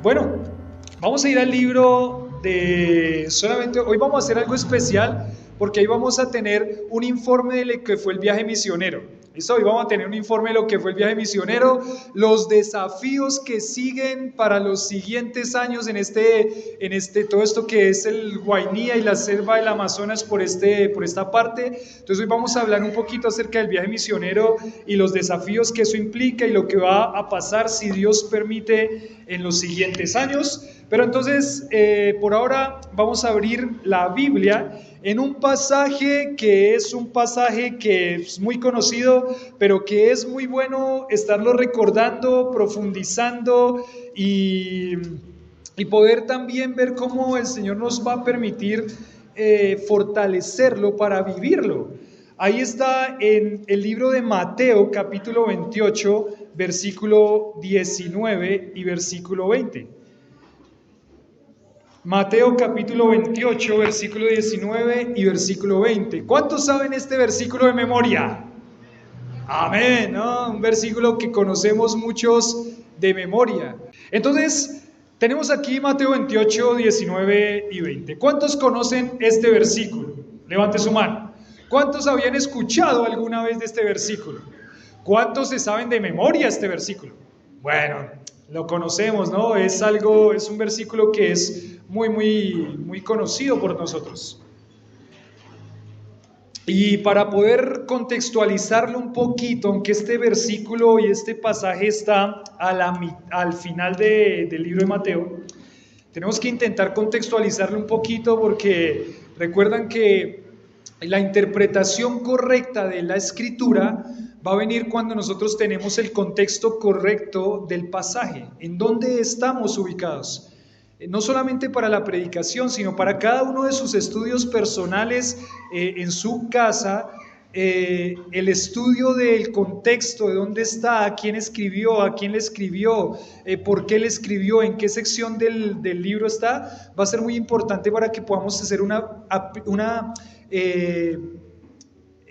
Bueno, vamos a ir al libro de solamente, hoy vamos a hacer algo especial porque ahí vamos a tener un informe de lo que fue el viaje misionero. ¿Listo? Hoy vamos a tener un informe de lo que fue el viaje misionero, los desafíos que siguen para los siguientes años en todo esto que es el Guainía y la selva del Amazonas por esta parte. Entonces hoy vamos a hablar un poquito acerca del viaje misionero y los desafíos que eso implica y lo que va a pasar si Dios permite en los siguientes años. Pero entonces, por ahora vamos a abrir la Biblia en un pasaje que es muy conocido, pero que es muy bueno estarlo recordando, profundizando y poder también ver cómo el Señor nos va a permitir fortalecerlo para vivirlo. Ahí está en el libro de Mateo, capítulo 28, versículo 19 y versículo 20. Mateo capítulo 28, versículo 19 y versículo 20. ¿Cuántos saben este versículo de memoria? Amén, ¿no? Un versículo que conocemos muchos de memoria. Entonces, tenemos aquí Mateo 28, 19 y 20. ¿Cuántos conocen este versículo? Levante su mano. ¿Cuántos habían escuchado alguna vez de este versículo? ¿Cuántos se saben de memoria este versículo? Bueno, lo conocemos, ¿no? Es un versículo que es muy conocido por nosotros. Y para poder contextualizarlo un poquito, aunque este versículo y este pasaje está al final del libro de Mateo, tenemos que intentar contextualizarlo un poquito porque recuerdan que la interpretación correcta de la escritura va a venir cuando nosotros tenemos el contexto correcto del pasaje, en dónde estamos ubicados. No solamente para la predicación, sino para cada uno de sus estudios personales en su casa, el estudio del contexto, de dónde está, a quién escribió, a quién le escribió, por qué le escribió, en qué sección del libro está, va a ser muy importante para que podamos hacer una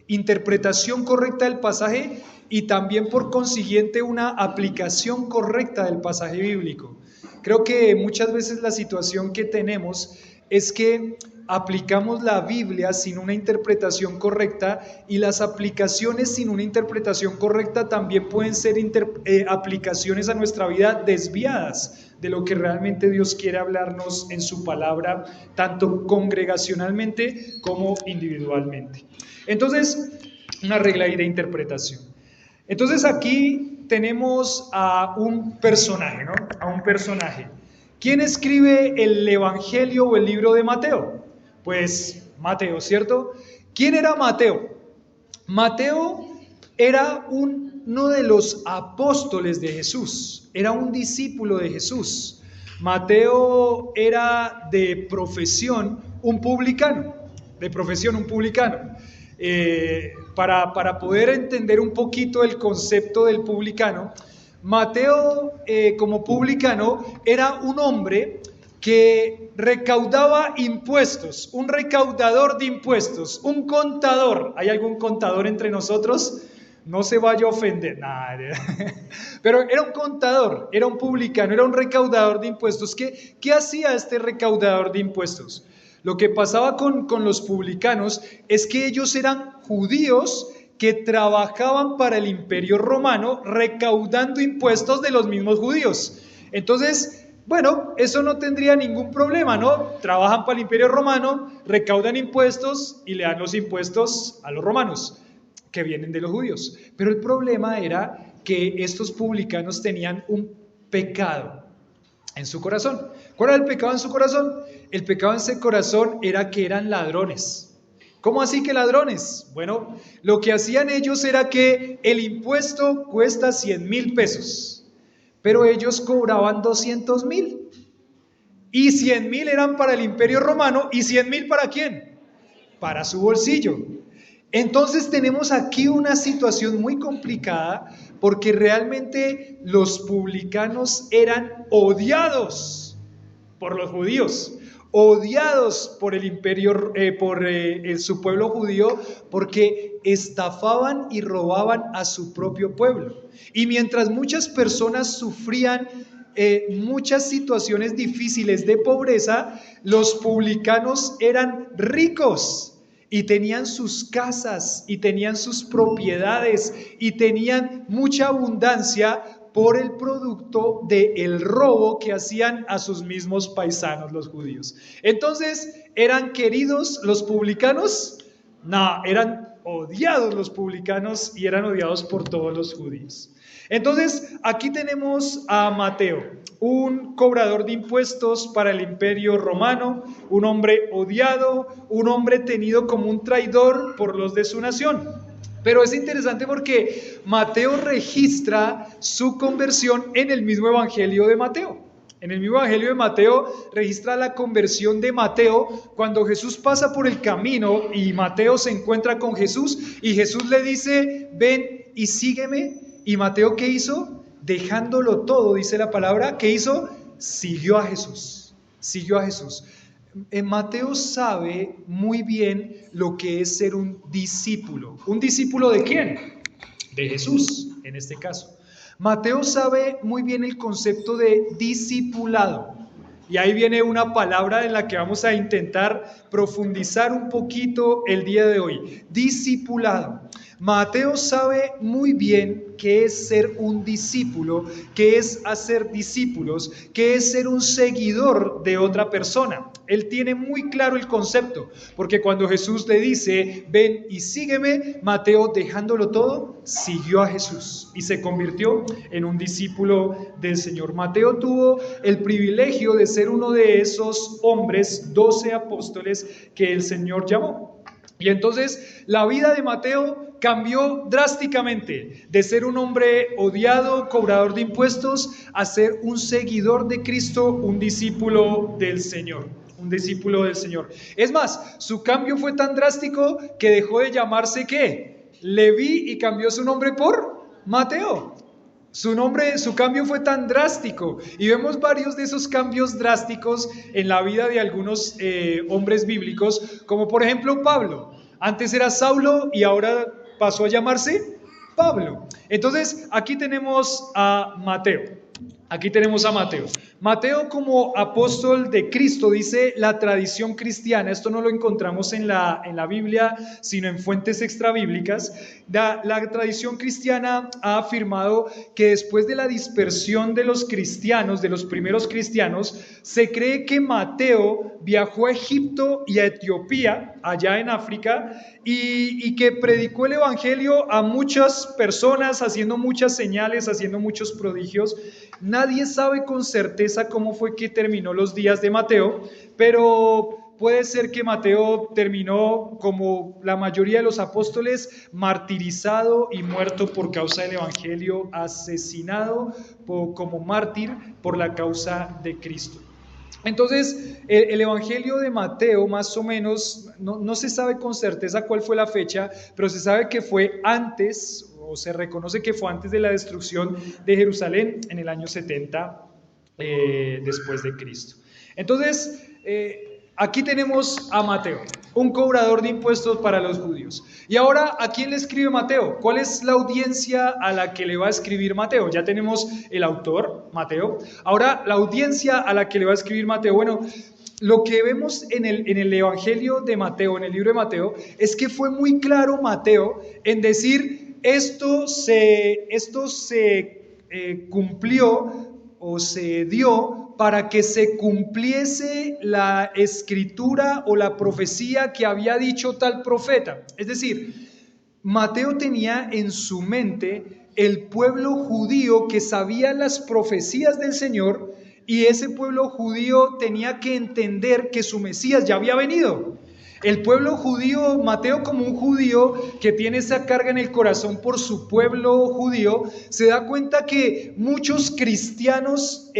interpretación correcta del pasaje y también por consiguiente una aplicación correcta del pasaje bíblico. Creo que muchas veces la situación que tenemos es que aplicamos la Biblia sin una interpretación correcta y las aplicaciones sin una interpretación correcta también pueden ser aplicaciones a nuestra vida desviadas de lo que realmente Dios quiere hablarnos en su palabra, tanto congregacionalmente como individualmente. Entonces, una regla ahí de interpretación. Entonces aquí tenemos a un personaje, ¿no? A un personaje. ¿Quién escribe el Evangelio o el libro de Mateo? Pues Mateo, ¿cierto? ¿Quién era Mateo? Mateo era uno de los apóstoles de Jesús, era un discípulo de Jesús. Mateo era de profesión un publicano, Para poder entender un poquito el concepto del publicano, Mateo como publicano era un hombre que recaudaba impuestos, un recaudador de impuestos, un contador. ¿Hay algún contador entre nosotros? No se vaya a ofender. Nah. Pero era un contador, era un publicano, era un recaudador de impuestos. ¿Qué hacía este recaudador de impuestos? Lo que pasaba con los publicanos es que ellos eran judíos que trabajaban para el Imperio Romano recaudando impuestos de los mismos judíos. Entonces, bueno, eso no tendría ningún problema, ¿no? Trabajan para el Imperio Romano, recaudan impuestos y le dan los impuestos a los romanos, que vienen de los judíos. Pero el problema era que estos publicanos tenían un pecado en su corazón. ¿Cuál era el pecado en su corazón? El pecado en ese corazón era que eran ladrones. ¿Cómo así que ladrones? Bueno, lo que hacían ellos era que el impuesto cuesta 100,000 pesos, pero ellos cobraban 200,000. Y 100,000 eran para el Imperio Romano, ¿y 100,000 para quién? Para su bolsillo. Entonces tenemos aquí una situación muy complicada porque realmente los publicanos eran odiados por los judíos, odiados por el imperio, su pueblo judío, porque estafaban y robaban a su propio pueblo. Y mientras muchas personas sufrían muchas situaciones difíciles de pobreza, los publicanos eran ricos y tenían sus casas y tenían sus propiedades y tenían mucha abundancia por el producto del robo que hacían a sus mismos paisanos, los judíos. Entonces, ¿eran queridos los publicanos? No, eran odiados los publicanos y eran odiados por todos los judíos. Entonces, aquí tenemos a Mateo, un cobrador de impuestos para el imperio romano, un hombre odiado, un hombre tenido como un traidor por los de su nación. Pero es interesante porque Mateo registra su conversión en el mismo Evangelio de Mateo. En el mismo Evangelio de Mateo registra la conversión de Mateo cuando Jesús pasa por el camino y Mateo se encuentra con Jesús y Jesús le dice, ven y sígueme. ¿Y Mateo qué hizo? Dejándolo todo, dice la palabra, ¿qué hizo? Siguió a Jesús, siguió a Jesús. Mateo sabe muy bien lo que es ser un discípulo. ¿Un discípulo de quién? De Jesús, en este caso. Mateo sabe muy bien el concepto de discipulado. Y ahí viene una palabra en la que vamos a intentar profundizar un poquito el día de hoy. Discipulado. Mateo sabe muy bien qué es ser un discípulo, qué es hacer discípulos, qué es ser un seguidor de otra persona. Él tiene muy claro el concepto, porque cuando Jesús le dice, ven y sígueme, Mateo, dejándolo todo, siguió a Jesús y se convirtió en un discípulo del Señor. Mateo tuvo el privilegio de ser uno de esos hombres, 12 apóstoles que el Señor llamó. Y entonces la vida de Mateo cambió drásticamente de ser un hombre odiado, cobrador de impuestos, a ser un seguidor de Cristo, un discípulo del Señor. Un discípulo del Señor. Es más, su cambio fue tan drástico que dejó de llamarse ¿qué? Leví y cambió su nombre por Mateo. Su cambio fue tan drástico y vemos varios de esos cambios drásticos en la vida de algunos hombres bíblicos, como por ejemplo Pablo. Antes era Saulo y ahora pasó a llamarse Pablo. Entonces, aquí tenemos a Mateo. Aquí tenemos a Mateo. Mateo como apóstol de Cristo, dice la tradición cristiana, esto no lo encontramos en la Biblia, sino en fuentes extrabíblicas. La tradición cristiana ha afirmado que después de la dispersión de los cristianos, de los primeros cristianos, se cree que Mateo viajó a Egipto y a Etiopía, allá en África, y que predicó el evangelio a muchas personas, haciendo muchas señales, haciendo muchos prodigios. Nadie sabe con certeza cómo fue que terminó los días de Mateo, pero puede ser que Mateo terminó, como la mayoría de los apóstoles, martirizado y muerto por causa del evangelio, asesinado como mártir por la causa de Cristo. Entonces, el evangelio de Mateo, más o menos, no se sabe con certeza cuál fue la fecha, pero se sabe que fue antes, o se reconoce que fue antes de la destrucción de Jerusalén, en el año 70 después de Cristo. Entonces, aquí tenemos a Mateo, un cobrador de impuestos para los judíos. Y ahora, ¿a quién le escribe Mateo? ¿Cuál es la audiencia a la que le va a escribir Mateo? Ya tenemos el autor, Mateo. Ahora, la audiencia a la que le va a escribir Mateo. Bueno, lo que vemos en el Evangelio de Mateo, en el libro de Mateo, es que fue muy claro Mateo en decir, esto se cumplió o se dio para que se cumpliese la escritura o la profecía que había dicho tal profeta. Es decir, Mateo tenía en su mente el pueblo judío que sabía las profecías del Señor, y ese pueblo judío tenía que entender que su Mesías ya había venido. El pueblo judío, Mateo como un judío que tiene esa carga en el corazón por su pueblo judío, se da cuenta que muchos cristianos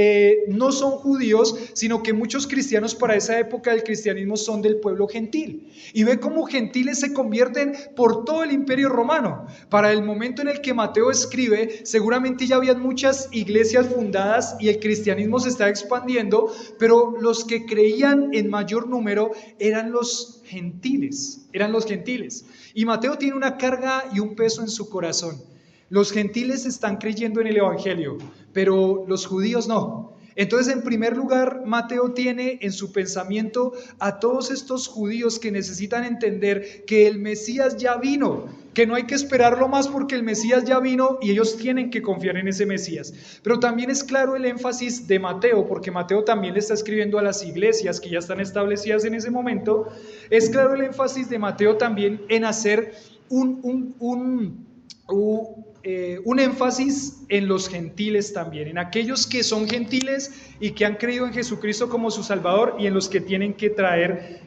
no son judíos, sino que muchos cristianos para esa época del cristianismo son del pueblo gentil. Y ve cómo gentiles se convierten por todo el imperio romano. Para el momento en el que Mateo escribe, seguramente ya habían muchas iglesias fundadas y el cristianismo se está expandiendo, pero los que creían en mayor número eran los gentiles. Y Mateo tiene una carga y un peso en su corazón. Los gentiles están creyendo en el Evangelio, pero los judíos no. Entonces, en primer lugar, Mateo tiene en su pensamiento a todos estos judíos que necesitan entender que el Mesías ya vino, que no hay que esperarlo más porque el Mesías ya vino y ellos tienen que confiar en ese Mesías. Pero también es claro el énfasis de Mateo, porque Mateo también le está escribiendo a las iglesias que ya están establecidas en ese momento. Es claro el énfasis de Mateo también en hacer un énfasis en los gentiles también, en aquellos que son gentiles y que han creído en Jesucristo como su Salvador, y en los que tienen que traer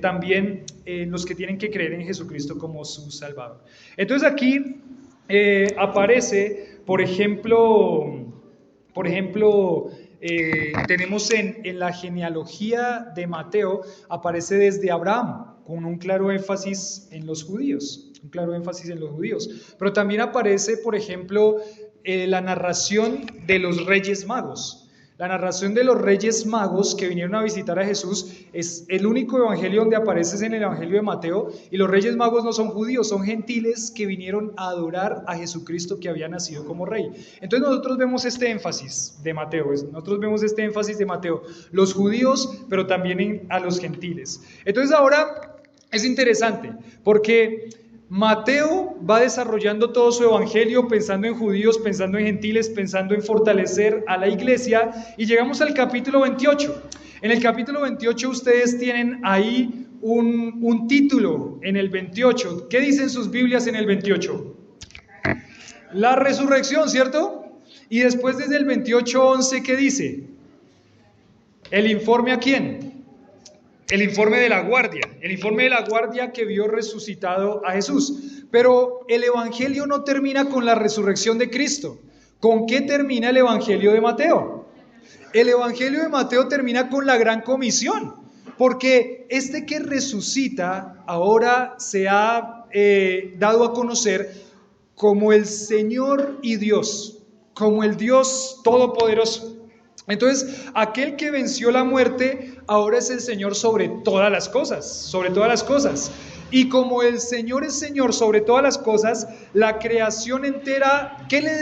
también, los que tienen que creer en Jesucristo como su Salvador. Entonces aquí aparece, por ejemplo, tenemos en la genealogía de Mateo, aparece desde Abraham, con un claro énfasis en los judíos. Pero también aparece, por ejemplo, la narración de los Reyes Magos. La narración de los Reyes Magos que vinieron a visitar a Jesús es el único evangelio donde aparece en el Evangelio de Mateo, y los Reyes Magos no son judíos, son gentiles que vinieron a adorar a Jesucristo que había nacido como rey. Entonces nosotros vemos este énfasis de Mateo, los judíos, pero también a los gentiles. Entonces ahora es interesante porque Mateo va desarrollando todo su evangelio pensando en judíos, pensando en gentiles, pensando en fortalecer a la iglesia, y llegamos al capítulo 28. En el capítulo 28 ustedes tienen ahí un título en el 28. ¿Qué dicen sus Biblias en el 28? La resurrección, ¿cierto? Y después desde el 28:11, ¿qué dice? ¿El informe a quién? El informe de la guardia que vio resucitado a Jesús. Pero el evangelio no termina con la resurrección de Cristo. ¿Con qué termina el evangelio de Mateo? El evangelio de Mateo termina con la gran comisión, porque este que resucita ahora se ha dado a conocer como el Señor y Dios, como el Dios todopoderoso. Entonces, aquel que venció la muerte ahora es el Señor sobre todas las cosas. Y como el Señor es Señor sobre todas las cosas, la creación entera, ¿qué le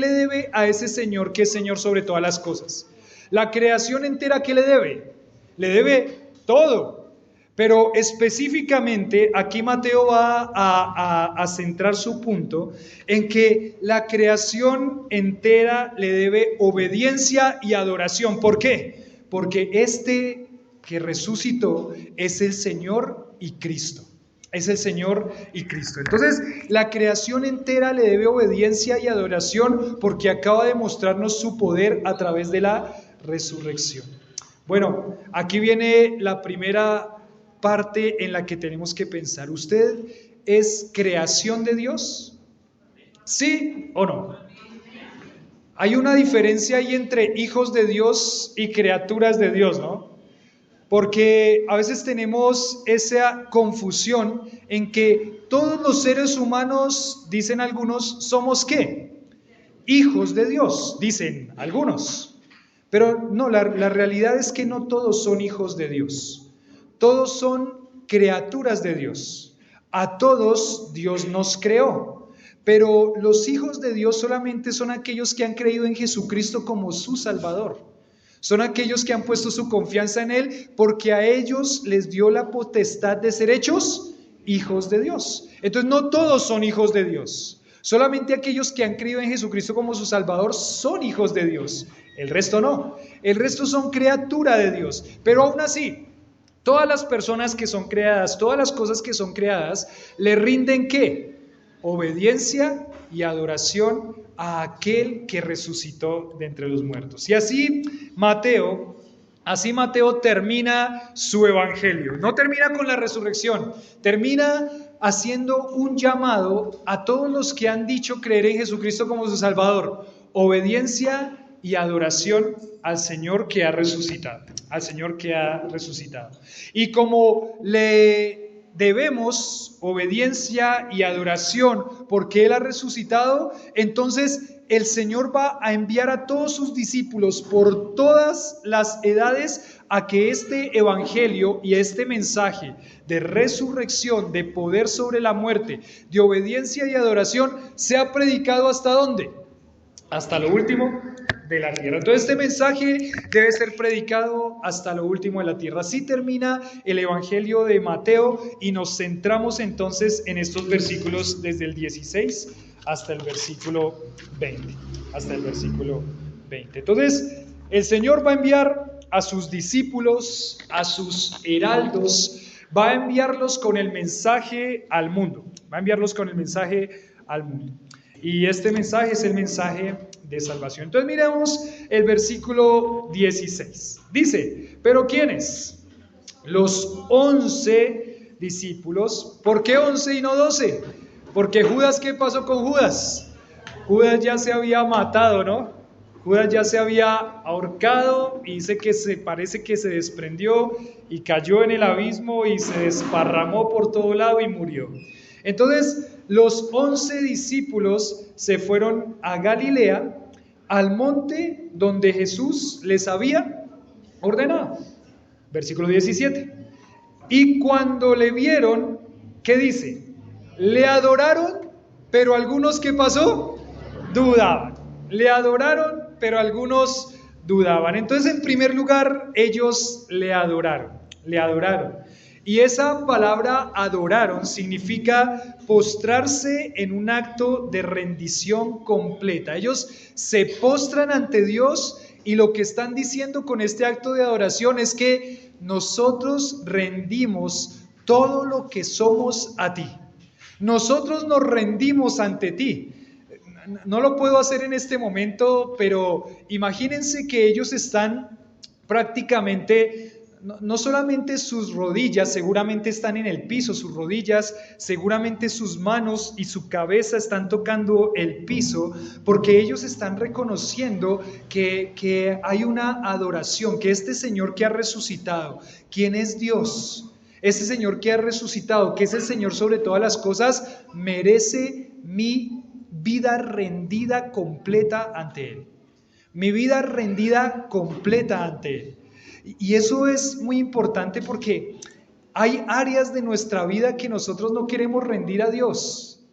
debe a ese Señor que es Señor sobre todas las cosas? La creación entera, ¿qué le debe? Le debe todo. Pero específicamente aquí Mateo va a centrar su punto en que la creación entera le debe obediencia y adoración. ¿Por qué? Porque este que resucitó es el Señor y Cristo. Entonces, la creación entera le debe obediencia y adoración porque acaba de mostrarnos su poder a través de la resurrección. Bueno, aquí viene la primera parte en la que tenemos que pensar. ¿Usted es creación de Dios? ¿Sí o no? Hay una diferencia ahí entre hijos de Dios y criaturas de Dios, ¿no? Porque a veces tenemos esa confusión en que todos los seres humanos, dicen algunos, somos ¿qué? Hijos de Dios, dicen algunos. Pero no, la realidad es que no todos son hijos de Dios. Todos son criaturas de Dios. A todos Dios nos creó. Pero los hijos de Dios solamente son aquellos que han creído en Jesucristo como su Salvador. Son aquellos que han puesto su confianza en Él porque a ellos les dio la potestad de ser hechos hijos de Dios. Entonces no todos son hijos de Dios. Solamente aquellos que han creído en Jesucristo como su Salvador son hijos de Dios. El resto no. El resto son criatura de Dios. Pero aún así, todas las personas que son creadas, todas las cosas que son creadas, le rinden ¿qué? Obediencia y adoración a aquel que resucitó de entre los muertos. Y así Mateo termina su evangelio. No termina con la resurrección, termina haciendo un llamado a todos los que han dicho creer en Jesucristo como su Salvador. Obediencia y adoración al Señor que ha resucitado, Y como le debemos obediencia y adoración porque Él ha resucitado, entonces el Señor va a enviar a todos sus discípulos por todas las edades a que este evangelio y este mensaje de resurrección, de poder sobre la muerte, de obediencia y adoración sea predicado ¿hasta dónde? Hasta lo último de la tierra. Entonces este mensaje debe ser predicado hasta lo último de la tierra. Así termina el evangelio de Mateo y nos centramos entonces en estos versículos desde el 16 hasta el versículo 20. Hasta el versículo 20. Entonces el Señor va a enviar a sus discípulos, a sus heraldos, va a enviarlos con el mensaje al mundo. Va a enviarlos con el mensaje al mundo. Y este mensaje es el mensaje de salvación. Entonces miremos el versículo 16. Dice, ¿pero quiénes? Los 11 discípulos. ¿Por qué 11 y no 12? Porque Judas, ¿qué pasó con Judas? Judas ya se había matado, ¿no? Judas ya se había ahorcado y dice que parece que se desprendió y cayó en el abismo y se desparramó por todo lado y murió. Entonces, los 11 discípulos se fueron a Galilea, al monte donde Jesús les había ordenado. Versículo 17. Y cuando le vieron, ¿qué dice? Le adoraron, pero algunos, ¿qué pasó? Dudaban. Le adoraron, pero algunos dudaban. Entonces, en primer lugar, ellos le adoraron. Le adoraron. Y esa palabra adoraron significa postrarse en un acto de rendición completa. Ellos se postran ante Dios y lo que están diciendo con este acto de adoración es que nosotros rendimos todo lo que somos a ti. Nosotros nos rendimos ante ti. No lo puedo hacer en este momento, pero imagínense que ellos están prácticamente... No solamente sus rodillas seguramente están en el piso, sus rodillas, seguramente sus manos y su cabeza están tocando el piso, porque ellos están reconociendo que hay una adoración, que este Señor que ha resucitado, ¿quién es Dios? Ese Señor que ha resucitado, que es el Señor sobre todas las cosas, merece mi vida rendida completa ante Él. Mi vida rendida completa ante Él. Y eso es muy importante porque hay áreas de nuestra vida que nosotros no queremos rendir a Dios.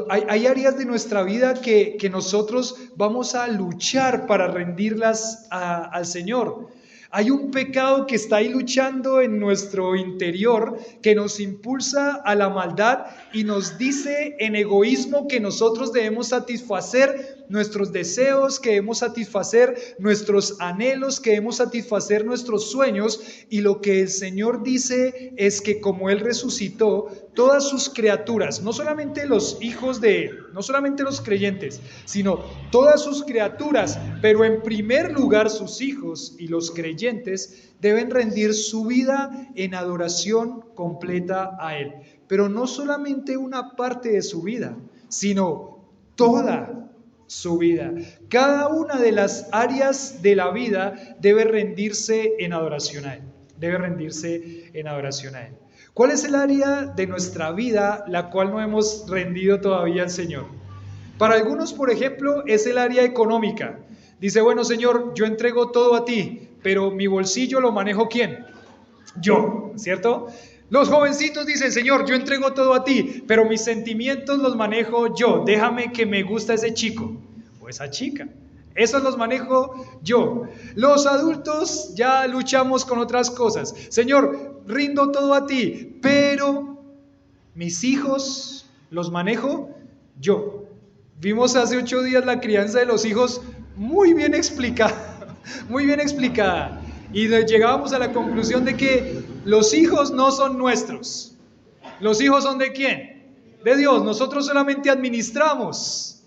Hay áreas de nuestra vida que nosotros vamos a luchar para rendirlas al Señor. Hay un pecado que está ahí luchando en nuestro interior que nos impulsa a la maldad y nos dice en egoísmo que nosotros debemos satisfacer nuestros deseos, que debemos satisfacer nuestros anhelos, que debemos satisfacer nuestros sueños. Y lo que el Señor dice es que como Él resucitó, todas sus criaturas, no solamente los hijos de Él, no solamente los creyentes, sino todas sus criaturas, pero en primer lugar sus hijos y los creyentes deben rendir su vida en adoración completa a Él. Pero no solamente una parte de su vida, sino toda su vida. Cada una de las áreas de la vida debe rendirse en adoración a Él. Debe rendirse en adoración a Él. ¿Cuál es el área de nuestra vida la cual no hemos rendido todavía al Señor? Para algunos, por ejemplo, es el área económica. Dice, bueno, Señor, yo entrego todo a ti, pero mi bolsillo lo manejo ¿quién? Yo, ¿cierto? Los jovencitos dicen, Señor, yo entrego todo a ti, pero mis sentimientos los manejo yo. Déjame que me gusta ese chico o esa chica. Esos los manejo yo. Los adultos ya luchamos con otras cosas. Señor, rindo todo a ti, pero mis hijos los manejo yo. Vimos hace 8 días la crianza de los hijos muy bien explicada, muy bien explicada. Y llegábamos a la conclusión de que los hijos no son nuestros. ¿Los hijos son de quién? De Dios. Nosotros solamente administramos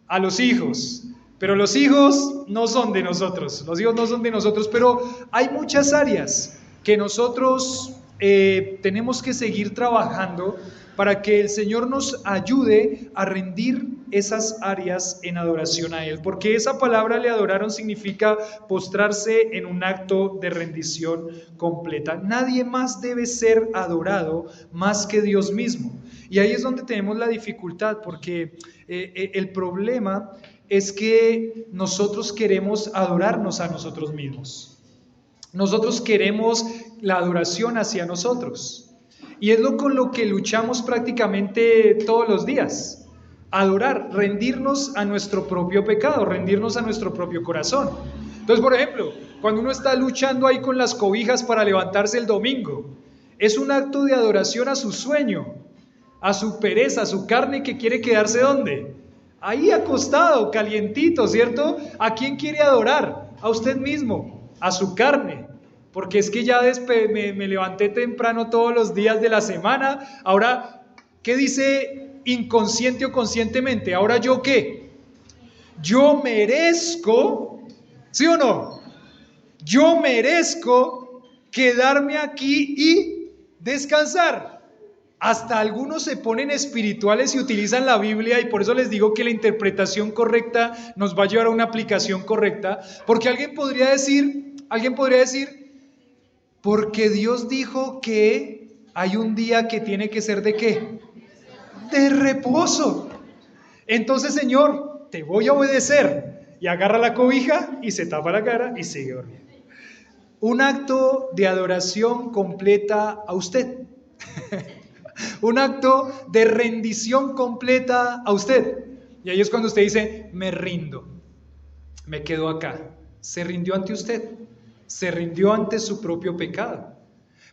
a los hijos. Pero los hijos no son de nosotros, los hijos no son de nosotros, pero hay muchas áreas que nosotros tenemos que seguir trabajando para que el Señor nos ayude a rendir esas áreas en adoración a Él, porque esa palabra le adoraron significa postrarse en un acto de rendición completa. Nadie más debe ser adorado más que Dios mismo. Y ahí es donde tenemos la dificultad, porque El problema es que nosotros queremos adorarnos a nosotros mismos. Nosotros queremos la adoración hacia nosotros. Y es con lo que luchamos prácticamente todos los días. Adorar, rendirnos a nuestro propio pecado, rendirnos a nuestro propio corazón. Entonces, por ejemplo, cuando uno está luchando ahí con las cobijas para levantarse el domingo, es un acto de adoración a su sueño, a su pereza, a su carne que quiere quedarse ¿dónde? Ahí acostado, calientito, ¿cierto? ¿A quién quiere adorar? A usted mismo, a su carne. Porque es que ya me levanté temprano todos los días de la semana. Ahora, ¿qué dice inconsciente o conscientemente? ¿Ahora yo qué? Yo merezco, ¿sí o no? Yo merezco quedarme aquí y descansar. Hasta algunos se ponen espirituales y utilizan la Biblia, y por eso les digo que la interpretación correcta nos va a llevar a una aplicación correcta, porque alguien podría decir, porque Dios dijo que hay un día que tiene que ser ¿de qué? De reposo. Entonces, Señor, te voy a obedecer. Y agarra la cobija y se tapa la cara y sigue durmiendo. Un acto de adoración completa a usted. Un acto de rendición completa a usted. Y ahí es cuando usted dice, me rindo, me quedo acá. Se rindió ante usted, se rindió ante su propio pecado.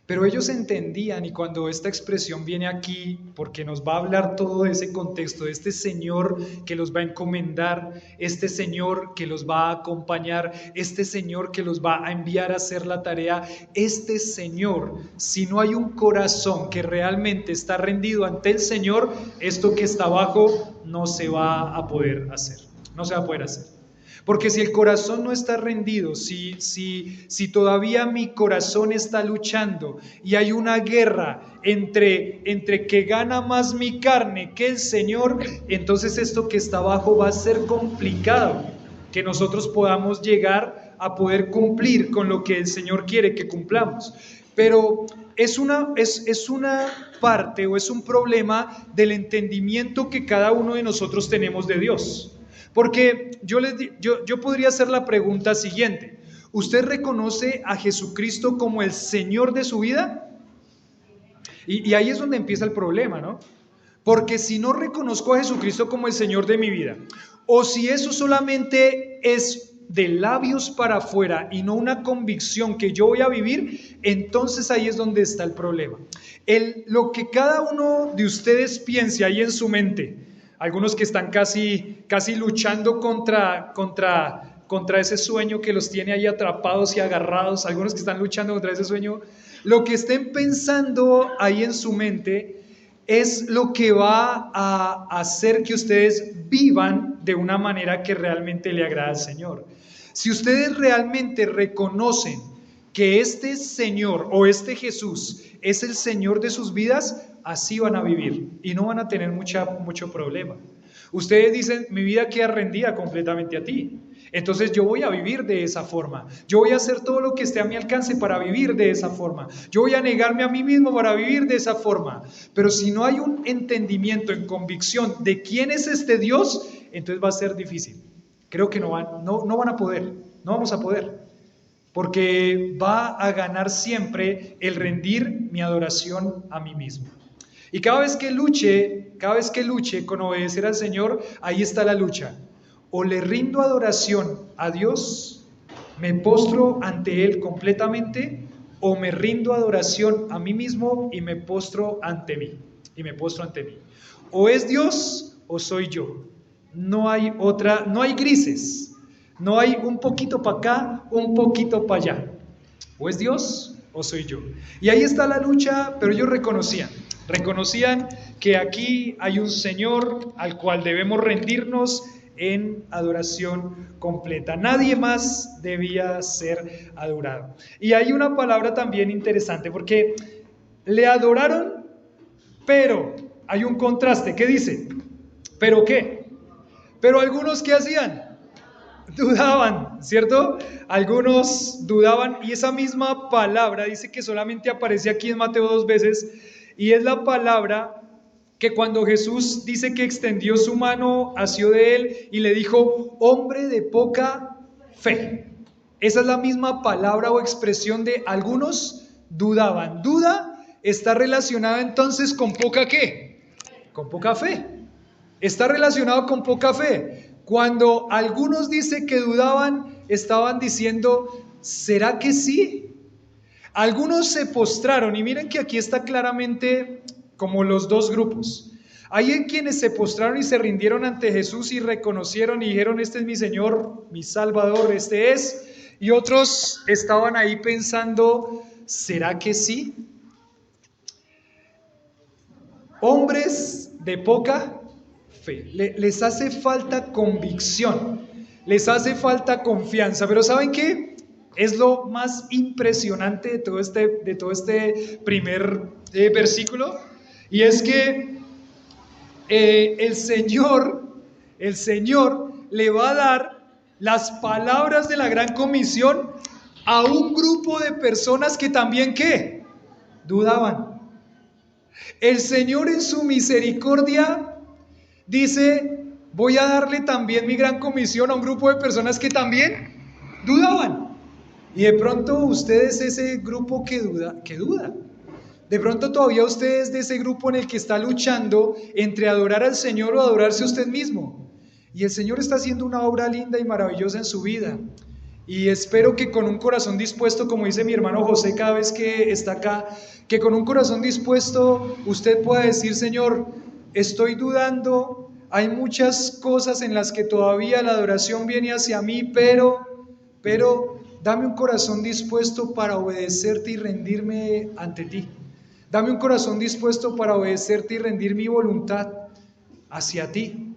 Pero ellos entendían, y cuando esta expresión viene aquí, porque nos va a hablar todo ese contexto, de este Señor que los va a encomendar, este Señor que los va a acompañar, este Señor que los va a enviar a hacer la tarea, este Señor, si no hay un corazón que realmente está rendido ante el Señor, esto que está abajo no se va a poder hacer, no se va a poder hacer. Porque si el corazón no está rendido, si todavía mi corazón está luchando y hay una guerra entre que gana más mi carne que el Señor, entonces esto que está abajo va a ser complicado que nosotros podamos llegar a poder cumplir con lo que el Señor quiere que cumplamos. Pero es una parte o es un problema del entendimiento que cada uno de nosotros tenemos de Dios. Porque yo podría hacer la pregunta siguiente: ¿usted reconoce a Jesucristo como el Señor de su vida? Y ahí es donde empieza el problema, ¿no? Porque si no reconozco a Jesucristo como el Señor de mi vida, o si eso solamente es de labios para afuera y no una convicción que yo voy a vivir, entonces ahí es donde está el problema. Lo que cada uno de ustedes piense ahí en su mente, algunos que están casi luchando contra ese sueño que los tiene ahí atrapados y agarrados, algunos que están luchando contra ese sueño, lo que estén pensando ahí en su mente es lo que va a hacer que ustedes vivan de una manera que realmente le agrada al Señor. Si ustedes realmente reconocen que este Señor o este Jesús es el Señor de sus vidas, así van a vivir y no van a tener mucho problema. Ustedes dicen, mi vida queda rendida completamente a ti. Entonces yo voy a vivir de esa forma. Yo voy a hacer todo lo que esté a mi alcance para vivir de esa forma. Yo voy a negarme a mí mismo para vivir de esa forma. Pero si no hay un entendimiento en convicción de quién es este Dios, entonces va a ser difícil. Creo que no van a poder, no vamos a poder. Porque va a ganar siempre el rendir mi adoración a mí mismo. Y cada vez que luche con obedecer al Señor, ahí está la lucha. O le rindo adoración a Dios, me postro ante Él completamente, o me rindo adoración a mí mismo y me postro ante mí. O es Dios o soy yo. No hay otra, no hay grises. No hay un poquito para acá, un poquito para allá. O es Dios o soy yo. Y ahí está la lucha, pero ellos reconocían que aquí hay un Señor al cual debemos rendirnos en adoración completa. Nadie más debía ser adorado. Y hay una palabra también interesante, porque le adoraron, pero hay un contraste. ¿Qué dice? ¿Pero qué? Pero algunos, ¿qué hacían? Dudaban, ¿cierto? Algunos dudaban, y esa misma palabra dice que solamente aparece aquí en Mateo 2 veces, y es la palabra que cuando Jesús dice que extendió su mano, asió de él y le dijo, hombre de poca fe. Esa es la misma palabra o expresión de algunos dudaban. Duda está relacionada entonces con poca ¿qué? Con poca fe. Está relacionado con poca fe. Cuando algunos dicen que dudaban, estaban diciendo, ¿será que sí? Algunos se postraron y miren que aquí está claramente como los dos grupos. Hay en quienes se postraron y se rindieron ante Jesús y reconocieron y dijeron, este es mi Señor, mi Salvador, este es. Y otros estaban ahí pensando, ¿será que sí? Hombres de poca fe, les hace falta convicción, les hace falta confianza, pero ¿saben qué? Es lo más impresionante de todo este primer versículo, y es que el Señor le va a dar las palabras de la gran comisión a un grupo de personas que también ¿qué? Dudaban. El Señor en su misericordia dice, voy a darle también mi gran comisión a un grupo de personas que también dudaban. Y de pronto usted es ese grupo que duda. De pronto todavía usted es de ese grupo en el que está luchando entre adorar al Señor o adorarse a usted mismo. Y el Señor está haciendo una obra linda y maravillosa en su vida. Y espero que con un corazón dispuesto, como dice mi hermano José cada vez que está acá, que con un corazón dispuesto usted pueda decir, Señor, estoy dudando, hay muchas cosas en las que todavía la adoración viene hacia mí, pero dame un corazón dispuesto para obedecerte y rendirme ante ti. Dame un corazón dispuesto para obedecerte y rendir mi voluntad hacia ti.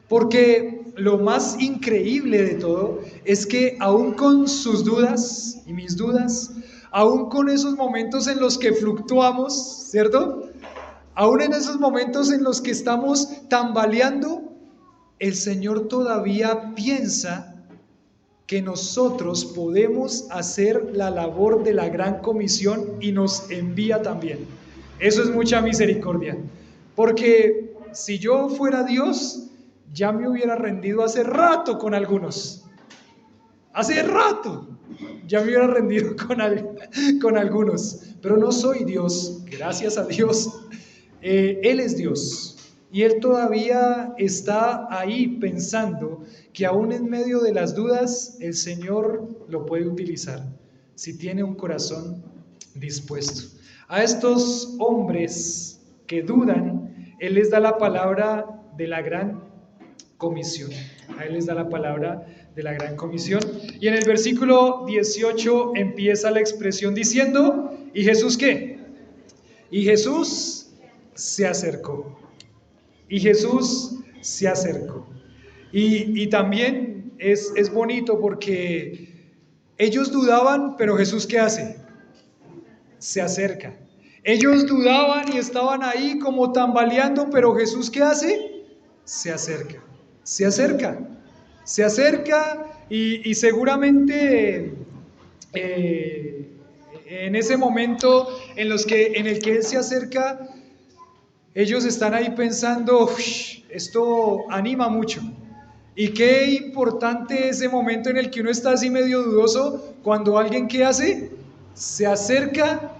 Porque lo más increíble de todo es que aún con sus dudas y mis dudas, aún con esos momentos en los que fluctuamos, ¿cierto? Aún en esos momentos en los que estamos tambaleando, el Señor todavía piensa que nosotros podemos hacer la labor de la gran comisión y nos envía también. Eso es mucha misericordia, porque si yo fuera Dios, ya me hubiera rendido hace rato con algunos. Hace rato ya me hubiera rendido con algunos, pero no soy Dios, gracias a Dios. Él es Dios. Y Él todavía está ahí pensando que aún en medio de las dudas, el Señor lo puede utilizar si tiene un corazón dispuesto. A estos hombres que dudan, Él les da la palabra de la gran comisión. A Él les da la palabra de la gran comisión. Y en el versículo 18 empieza la expresión diciendo, ¿y Jesús qué? Y Jesús se acercó. Y Jesús se acercó. Y también es bonito porque ellos dudaban, pero Jesús ¿qué hace? Se acerca. Ellos dudaban y estaban ahí como tambaleando, pero Jesús ¿qué hace? Se acerca. Se acerca. Se acerca y seguramente en ese momento en el que Él se acerca, ellos están ahí pensando, esto anima mucho. Y qué importante ese momento en el que uno está así medio dudoso, cuando alguien ¿qué hace? Se acerca,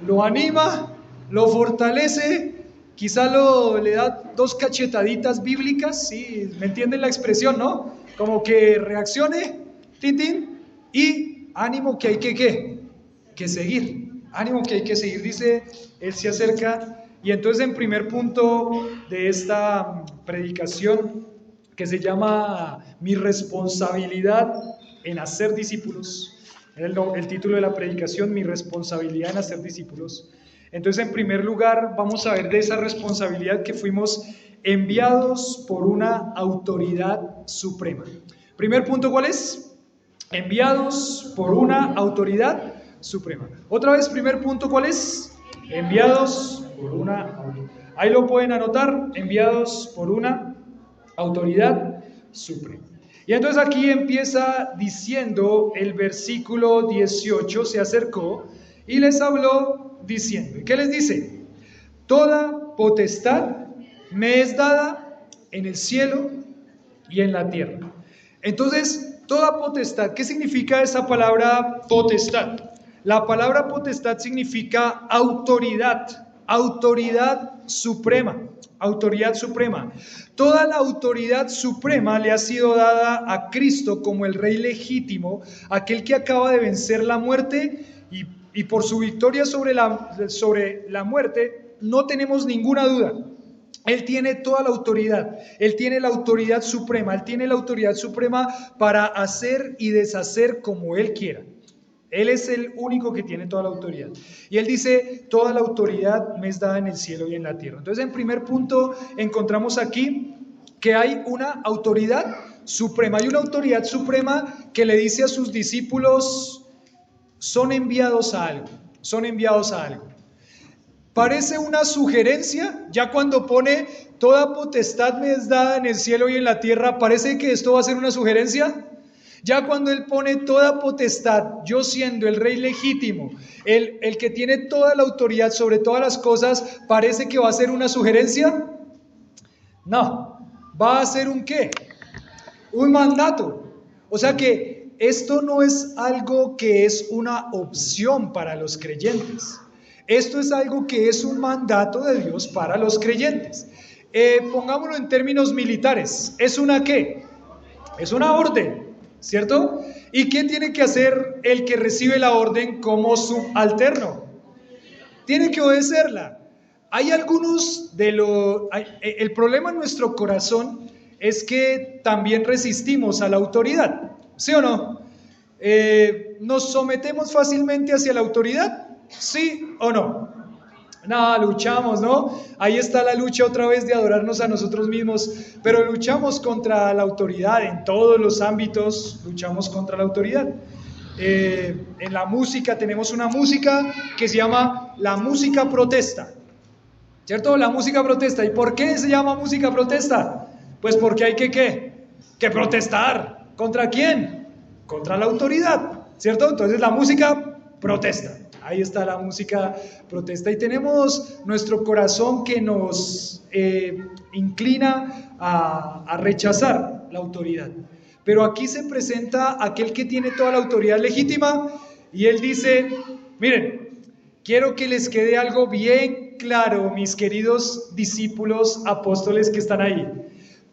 lo anima, lo fortalece, quizá le da 2 cachetaditas bíblicas, ¿sí? ¿Me entienden la expresión, no? Como que reaccione, tin, y ánimo que hay que seguir. Ánimo que hay que seguir, dice, Él se acerca. Y entonces en primer punto de esta predicación, que se llama Mi responsabilidad en hacer discípulos, el título de la predicación, Mi responsabilidad en hacer discípulos. Entonces en primer lugar vamos a ver de esa responsabilidad que fuimos enviados por una autoridad suprema. Primer punto, ¿cuál es? Enviados por una autoridad suprema. Otra vez, primer punto, ¿cuál es? Enviados por una, ahí lo pueden anotar, enviados por una autoridad suprema. Y entonces aquí empieza diciendo el versículo 18, se acercó y les habló diciendo, ¿y qué les dice? Toda potestad me es dada en el cielo y en la tierra. Entonces, toda potestad, ¿qué significa esa palabra potestad? La palabra potestad significa autoridad, autoridad suprema, autoridad suprema. Toda la autoridad suprema le ha sido dada a Cristo como el Rey legítimo, aquel que acaba de vencer la muerte y por su victoria sobre la muerte no tenemos ninguna duda. Él tiene toda la autoridad, Él tiene la autoridad suprema, Él tiene la autoridad suprema para hacer y deshacer como Él quiera. Él es el único que tiene toda la autoridad. Y Él dice, toda la autoridad me es dada en el cielo y en la tierra. Entonces, en primer punto, encontramos aquí que hay una autoridad suprema. Hay una autoridad suprema que le dice a sus discípulos, son enviados a algo, son enviados a algo. Parece una sugerencia, ya cuando pone toda potestad me es dada en el cielo y en la tierra, parece que esto va a ser una sugerencia. Ya cuando Él pone toda potestad, yo siendo el Rey legítimo, el que tiene toda la autoridad sobre todas las cosas, parece que va a ser una sugerencia. No, va a ser un ¿qué? Un mandato. O sea que esto no es algo que es una opción para los creyentes. Esto es algo que es un mandato de Dios para los creyentes. Pongámoslo en términos militares. ¿Es una qué? Es una orden, ¿cierto? ¿Y qué tiene que hacer el que recibe la orden como subalterno? Tiene que obedecerla. Hay algunos el problema en nuestro corazón es que también resistimos a la autoridad, ¿sí o no? ¿Nos sometemos fácilmente hacia la autoridad? ¿Sí o no? Nada, luchamos, ¿no? Ahí está la lucha otra vez de adorarnos a nosotros mismos, pero luchamos contra la autoridad en todos los ámbitos, luchamos contra la autoridad. En la música tenemos una música que se llama la música protesta, ¿cierto? La música protesta. ¿Y por qué se llama música protesta? Pues porque hay que protestar. ¿Contra quién? Contra la autoridad, ¿cierto? Entonces la música protesta. Ahí está la música protesta y tenemos nuestro corazón que nos inclina a rechazar la autoridad. Pero aquí se presenta aquel que tiene toda la autoridad legítima y Él dice, miren, quiero que les quede algo bien claro, mis queridos discípulos apóstoles que están ahí.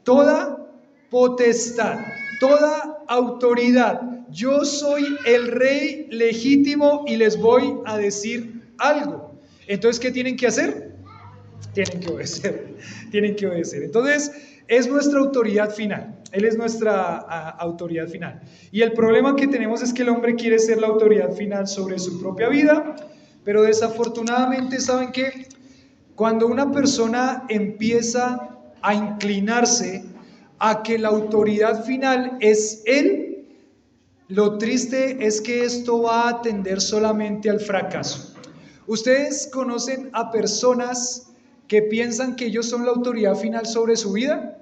Toda potestad, toda autoridad. Yo soy el Rey legítimo y les voy a decir algo. Entonces, ¿qué tienen que hacer? Tienen que obedecer, tienen que obedecer. Entonces, es nuestra autoridad final. Él es nuestra autoridad final. Y el problema que tenemos es que el hombre quiere ser la autoridad final sobre su propia vida, pero desafortunadamente, ¿saben qué? Cuando una persona empieza a inclinarse a que la autoridad final es él, lo triste es que esto va a tender solamente al fracaso. ¿Ustedes conocen a personas que piensan que ellos son la autoridad final sobre su vida?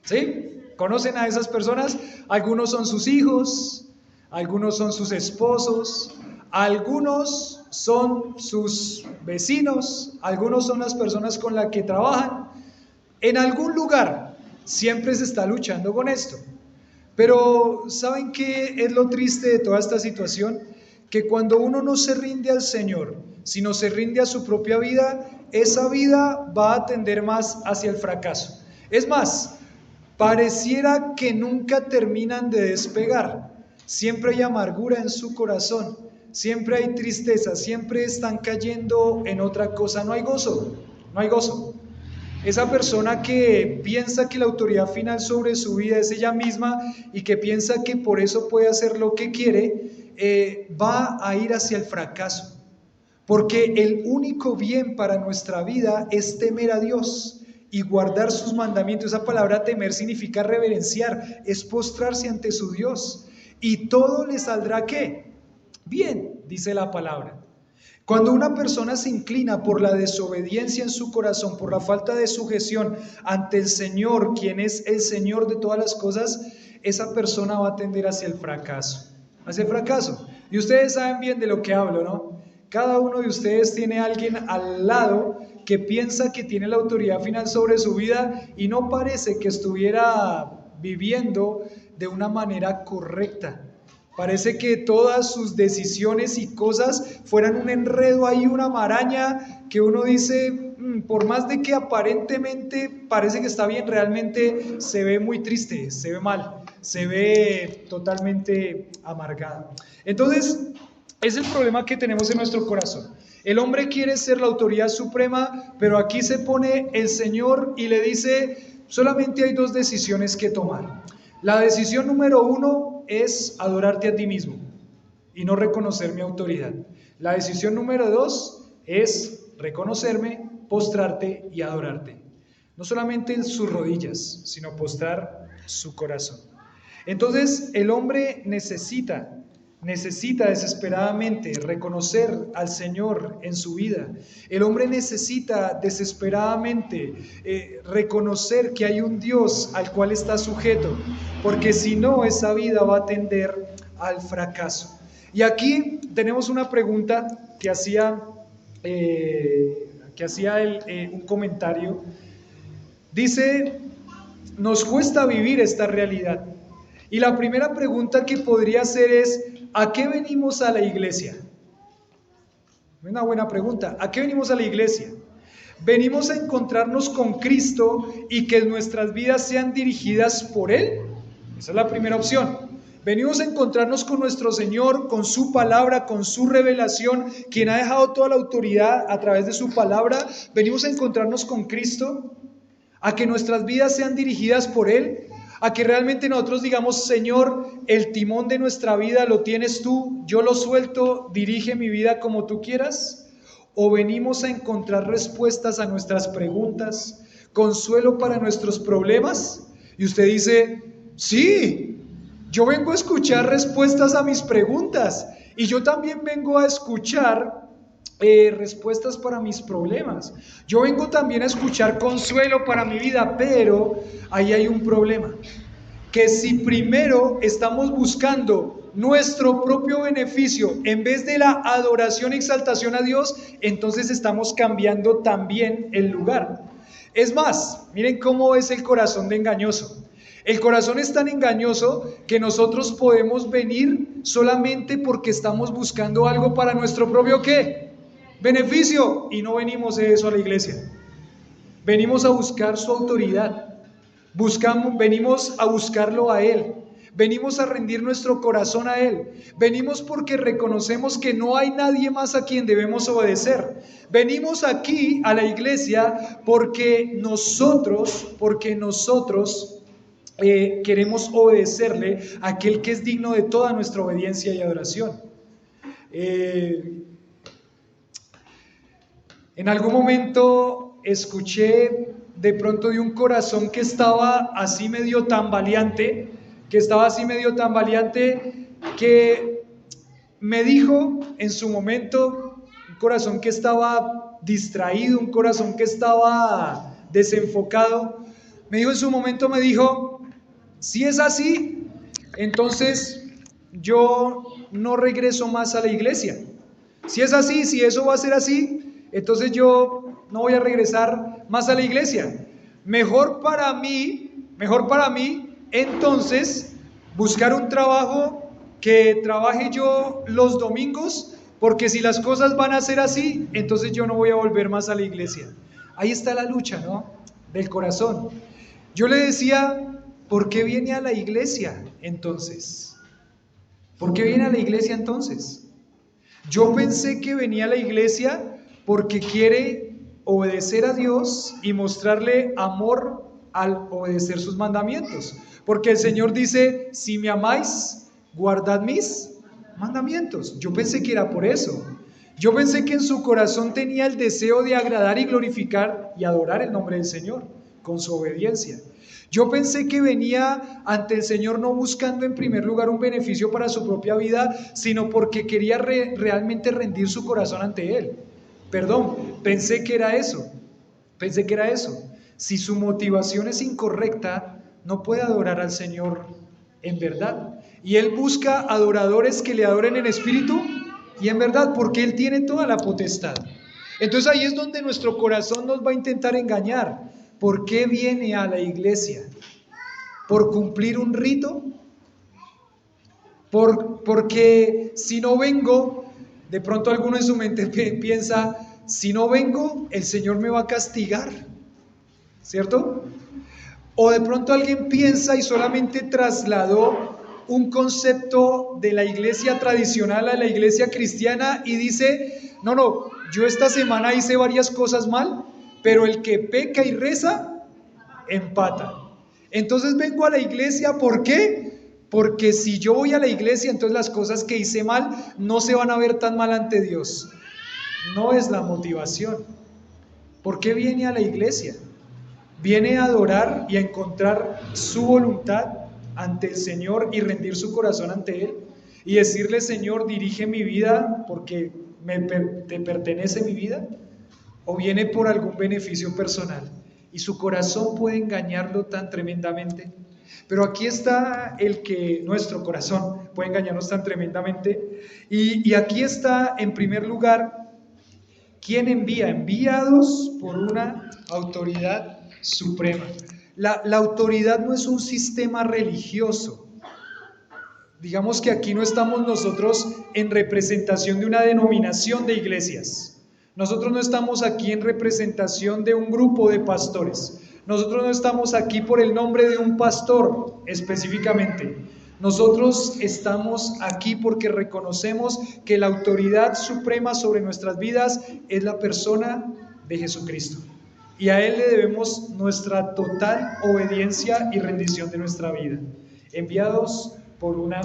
¿Sí? ¿Conocen a esas personas? Algunos son sus hijos, algunos son sus esposos, algunos son sus vecinos, algunos son las personas con las que trabajan. En algún lugar siempre se está luchando con esto. Pero ¿saben qué es lo triste de toda esta situación? Que cuando uno no se rinde al Señor, sino se rinde a su propia vida, esa vida va a tender más hacia el fracaso. Es más, pareciera que nunca terminan de despegar. Siempre hay amargura en su corazón, siempre hay tristeza, siempre están cayendo en otra cosa. No hay gozo, no hay gozo. Esa persona que piensa que la autoridad final sobre su vida es ella misma y que piensa que por eso puede hacer lo que quiere, va a ir hacia el fracaso. Porque el único bien para nuestra vida es temer a Dios y guardar sus mandamientos. Esa palabra temer significa reverenciar, es postrarse ante su Dios. Y todo le saldrá ¿qué? Bien, dice la palabra. Cuando una persona se inclina por la desobediencia en su corazón, por la falta de sujeción ante el Señor, quien es el Señor de todas las cosas, esa persona va a tender hacia el fracaso, hacia el fracaso. Y ustedes saben bien de lo que hablo, ¿no? Cada uno de ustedes tiene a alguien al lado que piensa que tiene la autoridad final sobre su vida y no parece que estuviera viviendo de una manera correcta. Parece que todas sus decisiones y cosas fueran un enredo ahí, una maraña que uno dice, por más de que aparentemente parece que está bien, realmente se ve muy triste, se ve mal, se ve totalmente amargado. Entonces, es el problema que tenemos en nuestro corazón. El hombre quiere ser la autoridad suprema, pero aquí se pone el Señor y le dice, solamente hay dos decisiones que tomar. La decisión número 1 es adorarte a ti mismo y no reconocer mi autoridad. La decisión número 2 es reconocerme, postrarte y adorarte. No solamente en sus rodillas, sino postrar su corazón. Entonces el hombre necesita desesperadamente reconocer al Señor en su vida. El hombre necesita desesperadamente reconocer que hay un Dios al cual está sujeto, porque si no, esa vida va a tender al fracaso. Y aquí tenemos una pregunta que hacía un comentario. Dice, nos cuesta vivir esta realidad. Y la primera pregunta que podría hacer es, ¿a qué venimos a la iglesia? Una buena pregunta. ¿A qué venimos a la iglesia? ¿Venimos a encontrarnos con Cristo y que nuestras vidas sean dirigidas por Él? Esa es la primera opción. Venimos a encontrarnos con nuestro Señor, con su palabra, con su revelación, quien ha dejado toda la autoridad a través de su palabra. Venimos a encontrarnos con Cristo, a que nuestras vidas sean dirigidas por Él, a que realmente nosotros digamos, Señor, el timón de nuestra vida lo tienes tú, yo lo suelto, dirige mi vida como tú quieras. O venimos a encontrar respuestas a nuestras preguntas, consuelo para nuestros problemas. Y usted dice, sí, yo vengo a escuchar respuestas a mis preguntas y yo también vengo a escuchar respuestas para mis problemas. Yo vengo también a escuchar consuelo para mi vida, pero ahí hay un problema, que si primero estamos buscando nuestro propio beneficio en vez de la adoración y exaltación a Dios, entonces estamos cambiando también el lugar. Es más, miren cómo es el corazón de engañoso. El corazón es tan engañoso que nosotros podemos venir solamente porque estamos buscando algo para nuestro propio ¿qué? Beneficio, y no venimos de eso a la iglesia. Venimos a buscar su autoridad, venimos a buscarlo a Él, venimos a rendir nuestro corazón a Él, venimos porque reconocemos que no hay nadie más a quien debemos obedecer. Venimos aquí a la iglesia porque nosotros queremos obedecerle a aquel que es digno de toda nuestra obediencia y adoración. En algún momento escuché de pronto de un corazón que estaba así medio tambaleante, que me dijo en su momento, un corazón que estaba distraído, un corazón que estaba desenfocado, me dijo, si es así, entonces yo no regreso más a la iglesia. Si es así, si eso va a ser así, entonces yo no voy a regresar más a la iglesia. Mejor para mí, entonces, buscar un trabajo que trabaje yo los domingos, porque si las cosas van a ser así, entonces yo no voy a volver más a la iglesia. Ahí está la lucha, ¿no? Del corazón. Yo le decía, ¿por qué viene a la iglesia entonces? ¿Por qué viene a la iglesia entonces? Yo pensé que venía a la iglesia porque quiere obedecer a Dios y mostrarle amor al obedecer sus mandamientos. Porque el Señor dice, si me amáis, guardad mis mandamientos. Yo pensé que era por eso. Yo pensé que en su corazón tenía el deseo de agradar y glorificar y adorar el nombre del Señor con su obediencia. Yo pensé que venía ante el Señor no buscando en primer lugar un beneficio para su propia vida, sino porque quería realmente rendir su corazón ante Él. Pensé que era eso. Si su motivación es incorrecta, no puede adorar al Señor en verdad. Y Él busca adoradores que le adoren en espíritu Y en verdad, porque Él tiene toda la potestad. Entonces ahí es donde nuestro corazón nos va a intentar engañar. ¿Por qué viene a la iglesia? ¿Por cumplir un rito? Porque si no vengo, de pronto alguno en su mente piensa, si no vengo, el Señor me va a castigar, ¿cierto? O de pronto alguien piensa y solamente trasladó un concepto de la iglesia tradicional a la iglesia cristiana y dice, no, yo esta semana hice varias cosas mal, pero el que peca y reza, empata. Entonces vengo a la iglesia, ¿por qué? Porque si yo voy a la iglesia, entonces las cosas que hice mal no se van a ver tan mal ante Dios. No es la motivación. ¿Por qué viene a la iglesia? Viene a adorar y a encontrar su voluntad ante el Señor y rendir su corazón ante Él y decirle, Señor, dirige mi vida porque te pertenece mi vida, o viene por algún beneficio personal. Y su corazón puede engañarlo tan tremendamente. Pero aquí está nuestro corazón puede engañarnos tan tremendamente. Y aquí está, en primer lugar, ¿quién envía? Enviados por una autoridad suprema. La autoridad no es un sistema religioso. Digamos que aquí no estamos nosotros en representación de una denominación de iglesias. Nosotros no estamos aquí en representación de un grupo de pastores. Nosotros no estamos aquí por el nombre de un pastor específicamente. Nosotros estamos aquí porque reconocemos que la autoridad suprema sobre nuestras vidas es la persona de Jesucristo. Y a Él le debemos nuestra total obediencia y rendición de nuestra vida. Enviados por una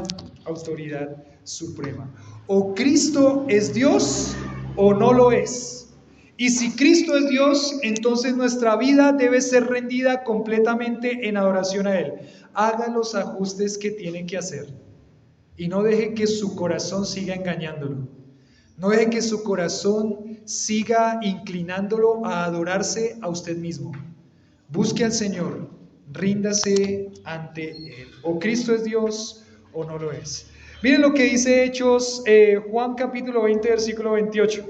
autoridad suprema. O Cristo es Dios o no lo es. Y si Cristo es Dios, entonces nuestra vida debe ser rendida completamente en adoración a Él. Haga los ajustes que tiene que hacer y no deje que su corazón siga engañándolo. No deje que su corazón siga inclinándolo a adorarse a usted mismo. Busque al Señor, ríndase ante Él. O Cristo es Dios o no lo es. Miren lo que dice Hechos, Juan capítulo 20, versículo 28.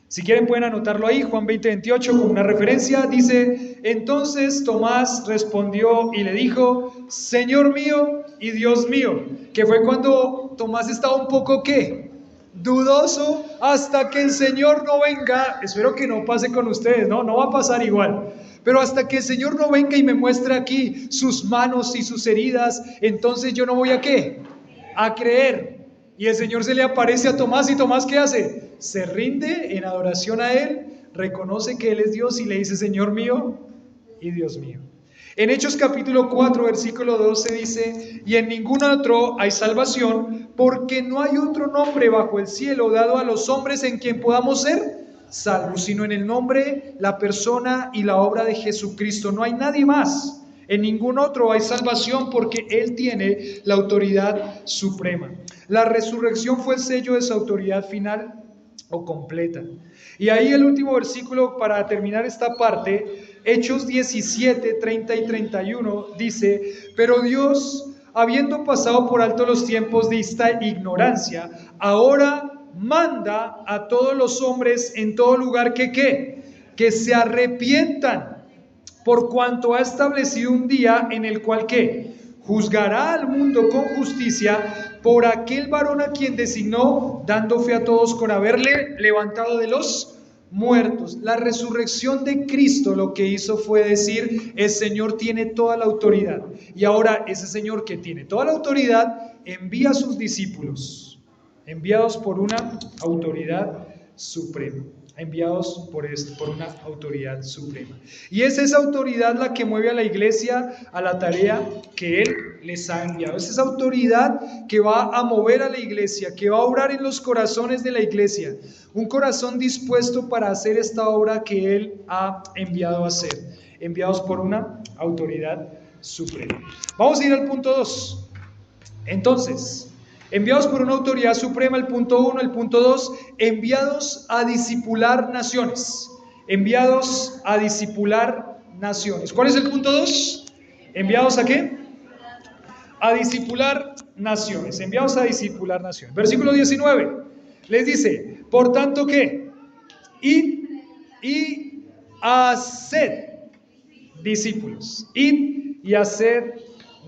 Si quieren pueden anotarlo ahí, Juan 20, 28, como una referencia. Dice, entonces Tomás respondió y le dijo, Señor mío y Dios mío. Que fue cuando Tomás estaba un poco, ¿qué? Dudoso, hasta que el Señor no venga. Espero que no pase con ustedes, no va a pasar igual. Pero hasta que el Señor no venga y me muestre aquí sus manos y sus heridas, entonces yo no voy a ¿qué? A creer. Y el Señor se le aparece a Tomás, y Tomás ¿qué hace? Se rinde en adoración a Él, reconoce que Él es Dios y le dice, Señor mío y Dios mío. En Hechos capítulo 4, versículo 12 dice, y en ningún otro hay salvación, porque no hay otro nombre bajo el cielo dado a los hombres en quien podamos ser salvos, sino en el nombre, la persona y la obra de Jesucristo. No hay nadie más. En ningún otro hay salvación porque Él tiene la autoridad suprema. La resurrección fue el sello de su autoridad final o completa. Y ahí el último versículo para terminar esta parte, Hechos 17, 30 y 31, dice, pero Dios, habiendo pasado por alto los tiempos de esta ignorancia, ahora manda a todos los hombres en todo lugar que se arrepientan, por cuanto ha establecido un día en el cual ¿qué? Juzgará al mundo con justicia por aquel varón a quien designó, dando fe a todos con haberle levantado de los muertos. La resurrección de Cristo lo que hizo fue decir, el Señor tiene toda la autoridad. Y ahora ese Señor que tiene toda la autoridad envía a sus discípulos, enviados por una autoridad suprema. Enviados por una autoridad suprema. Y es esa autoridad la que mueve a la iglesia a la tarea que Él les ha enviado. Es esa autoridad que va a mover a la iglesia, que va a obrar en los corazones de la iglesia. Un corazón dispuesto para hacer esta obra que Él ha enviado a hacer. Enviados por una autoridad suprema. Vamos a ir al punto 2. Entonces, enviados por una autoridad suprema, el punto 1, el punto 2, enviados a discipular naciones. Enviados a discipular naciones. ¿Cuál es el punto 2? ¿Enviados a qué? A discipular naciones. Enviados a discipular naciones. Versículo 19. Les dice, por tanto, ¿qué? Id y haced discípulos. Id y haced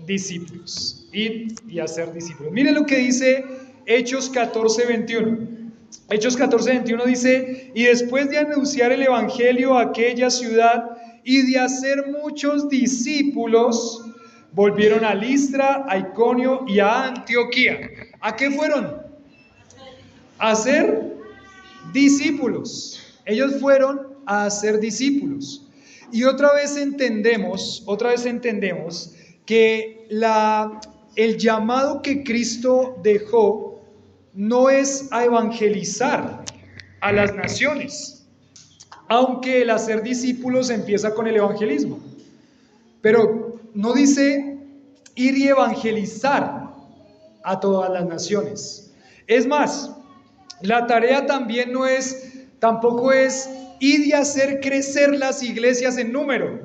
discípulos. Id y hacer discípulos. Miren lo que dice Hechos 14:21. Hechos 14:21 dice, y después de anunciar el evangelio a aquella ciudad y de hacer muchos discípulos, volvieron a Listra, a Iconio y a Antioquía. ¿A qué fueron? A hacer discípulos. Ellos fueron a hacer discípulos. Y otra vez entendemos que el llamado que Cristo dejó no es a evangelizar a las naciones, aunque el hacer discípulos empieza con el evangelismo, pero no dice ir y evangelizar a todas las naciones. Es más, la tarea tampoco es ir y hacer crecer las iglesias en número.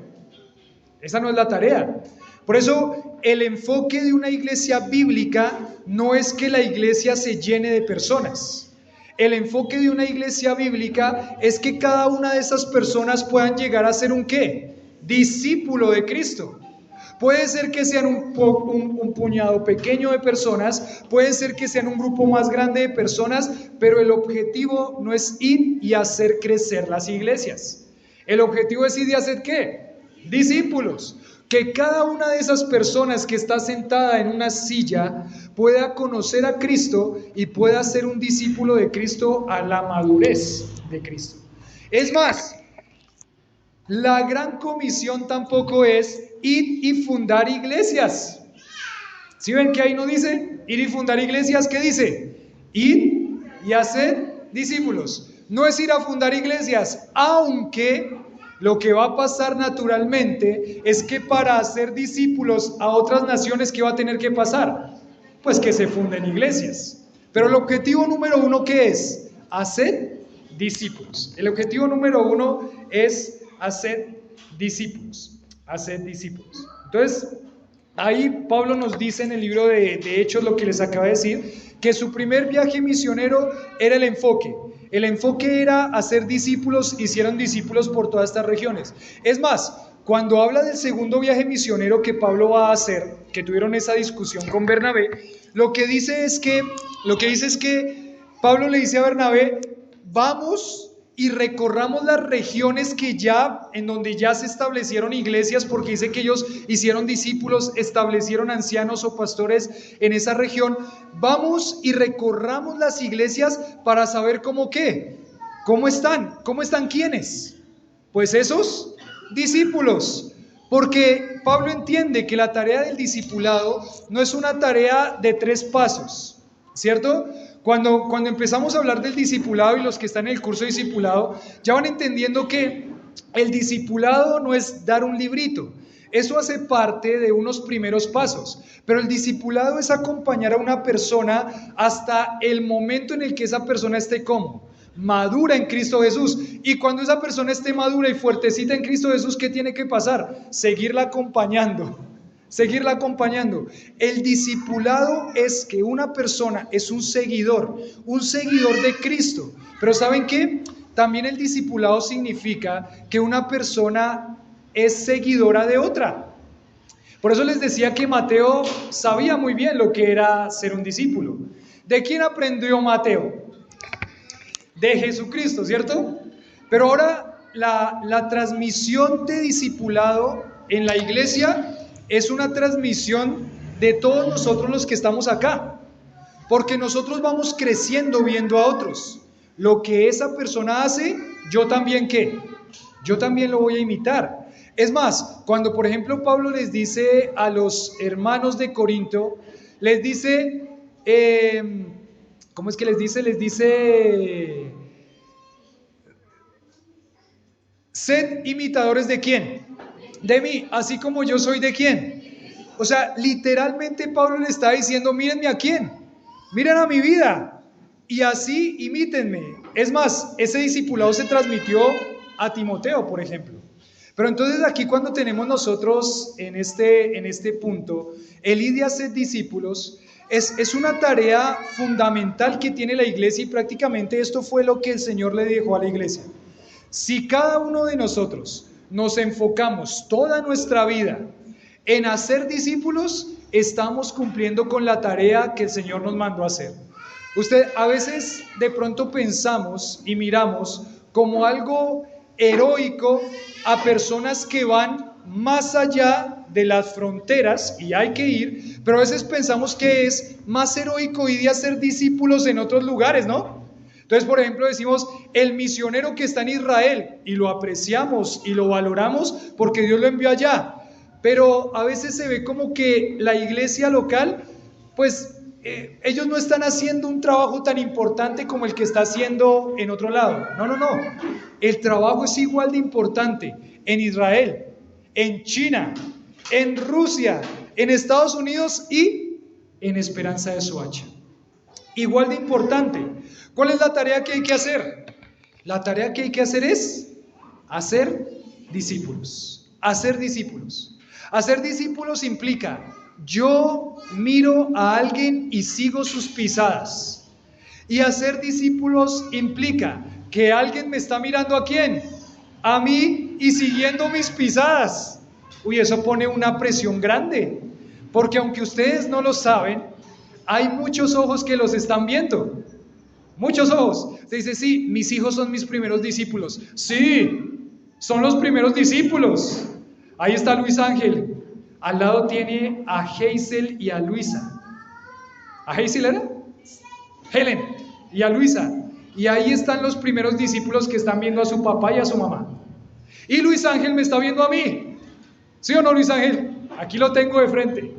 Esa no es la tarea. Por eso, el enfoque de una iglesia bíblica no es que la iglesia se llene de personas. El enfoque de una iglesia bíblica es que cada una de esas personas puedan llegar a ser un ¿qué? Discípulo de Cristo. Puede ser que sean un puñado pequeño de personas, puede ser que sean un grupo más grande de personas, pero el objetivo no es ir y hacer crecer las iglesias. El objetivo es ir y hacer ¿qué? Discípulos. Que cada una de esas personas que está sentada en una silla pueda conocer a Cristo y pueda ser un discípulo de Cristo a la madurez de Cristo. Es más, la gran comisión tampoco es ir y fundar iglesias. ¿Sí ven que ahí no dice ir y fundar iglesias? ¿Qué dice? Ir y hacer discípulos. No es ir a fundar iglesias, aunque lo que va a pasar naturalmente es que para hacer discípulos a otras naciones, ¿qué va a tener que pasar? Pues que se funden iglesias. Pero el objetivo número uno, ¿qué es? Hacer discípulos. El objetivo número uno es hacer discípulos. Hacer discípulos. Entonces, ahí Pablo nos dice en el libro de Hechos lo que les acaba de decir, que su primer viaje misionero era el enfoque. El enfoque era hacer discípulos, hicieron discípulos por todas estas regiones. Es más, cuando habla del segundo viaje misionero que Pablo va a hacer, que tuvieron esa discusión con Bernabé, lo que dice es que Pablo le dice a Bernabé, vamos y recorramos las regiones en donde ya se establecieron iglesias, porque dice que ellos hicieron discípulos, establecieron ancianos o pastores en esa región. Vamos y recorramos las iglesias para saber cómo están quiénes. Pues esos discípulos. Porque Pablo entiende que la tarea del discipulado no es una tarea de 3 pasos, ¿cierto? Cuando empezamos a hablar del discipulado, y los que están en el curso de discipulado ya van entendiendo que el discipulado no es dar un librito. Eso hace parte de unos primeros pasos, pero el discipulado es acompañar a una persona hasta el momento en el que esa persona esté como madura en Cristo Jesús. Y cuando esa persona esté madura y fuertecita en Cristo Jesús, ¿qué tiene que pasar? Seguirla acompañando. El discipulado es que una persona es un seguidor de Cristo. Pero ¿saben qué? También el discipulado significa que una persona es seguidora de otra. Por eso les decía que Mateo sabía muy bien lo que era ser un discípulo. ¿De quién aprendió Mateo? De Jesucristo, ¿cierto? Pero ahora la transmisión de discipulado en la iglesia es una transmisión de todos nosotros los que estamos acá, porque nosotros vamos creciendo viendo a otros. Lo que esa persona hace, yo también lo voy a imitar. Es más, cuando por ejemplo Pablo les dice a los hermanos de Corinto, les dice, ¿cómo es que les dice? Les dice, sed imitadores ¿de quién? De mí, así como yo soy ¿de quién? O sea, literalmente Pablo le está diciendo, mírenme a quién, miren a mi vida, y así imítenme. Es más, ese discipulado se transmitió a Timoteo, por ejemplo. Pero entonces aquí cuando tenemos nosotros en este punto, el ir y hacer discípulos, Es una tarea fundamental que tiene la iglesia y prácticamente esto fue lo que el Señor le dejó a la iglesia. Si cada uno de nosotros nos enfocamos toda nuestra vida en hacer discípulos, estamos cumpliendo con la tarea que el Señor nos mandó a hacer. A veces de pronto pensamos y miramos como algo heroico a personas que van más allá de las fronteras y hay que ir, pero a veces pensamos que es más heroico ir a hacer discípulos en otros lugares, ¿no? Entonces, por ejemplo, decimos el misionero que está en Israel y lo apreciamos y lo valoramos porque Dios lo envió allá, pero a veces se ve como que la iglesia local, pues ellos no están haciendo un trabajo tan importante como el que está haciendo en otro lado. No. El trabajo es igual de importante en Israel, en China, en Rusia, en Estados Unidos y en Esperanza de Soacha. Igual de importante. ¿Cuál es la tarea que hay que hacer? La tarea que hay que hacer es hacer discípulos. Hacer discípulos. Hacer discípulos implica: yo miro a alguien y sigo sus pisadas. Y hacer discípulos implica que alguien me está mirando ¿a quién? A mí y siguiendo mis pisadas. Uy, eso pone una presión grande, porque aunque ustedes no lo saben, hay muchos ojos que los están viendo. Muchos ojos. Se dice, sí, mis hijos son mis primeros discípulos. Sí, son los primeros discípulos. Ahí está Luis Ángel. Al lado tiene a Hazel y a Luisa. ¿A Hazel era? Helen y a Luisa. Y ahí están los primeros discípulos que están viendo a su papá y a su mamá. Y Luis Ángel me está viendo a mí. ¿Sí o no, Luis Ángel? Aquí lo tengo de frente.